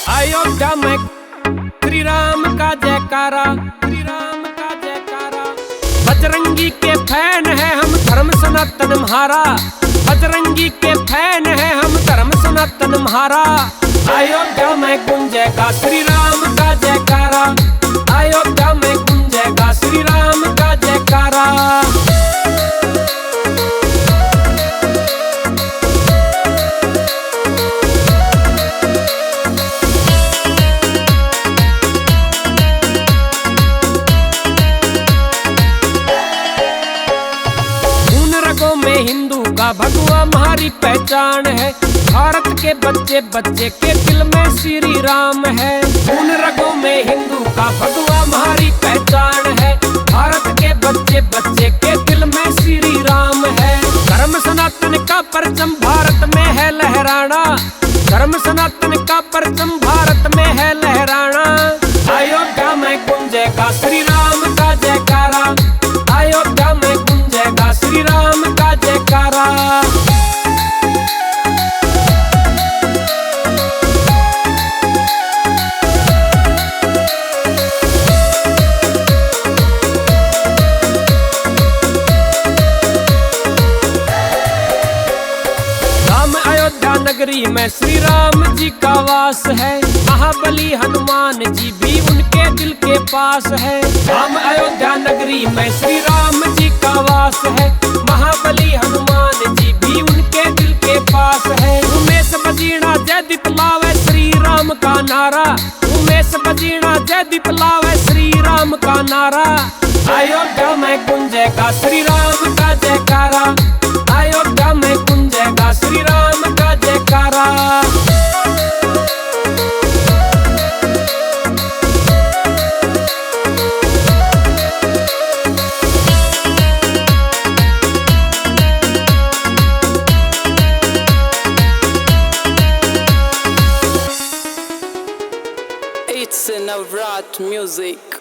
अयोध्या में श्री राम का जयकारा, श्री राम का जयकारा। बजरंगी के फैन है हम, धर्म सनातन हमारा। बजरंगी के फैन है हम, धर्म सनातन हमारा। अयोध्या में गूंजेगा श्री राम का जयकारा, अयोध्या में गूंजेगा श्री राम का जयकारा। में हिंदू का भगवा हमारी पहचान है। भारत के बच्चे बच्चे के दिल में श्री राम है। खून रगों में हिंदू का भगवा हमारी पहचान है। भारत के बच्चे बच्चे के दिल में श्री राम है। धर्म सनातन का परचम भारत में है लहराना, धर्म सनातन का परचम भारत में है लहराना। अयोध्या में गूंजेगा श्री राम का जयकारा, अयोध्या में गूंजेगा श्री राम का जयकारा। राम अयोध्या नगरी में श्री राम जी का वास है। महाबली हनुमान जी भी उनके दिल के पास है। राम अयोध्या नगरी में श्री राम जी का वास है। महाबली हनुमान जी भी उनके दिल के पास है। उमेश बजीणा जय दितलावे श्री राम का नारा, उमेश बजीणा जय दितलावे श्री राम का नारा। अयोध्या में गूंजेगा श्री राम का जयकारा, अयोध्या में गूंजेगा श्री राम का जयकारा। It's Navrat music.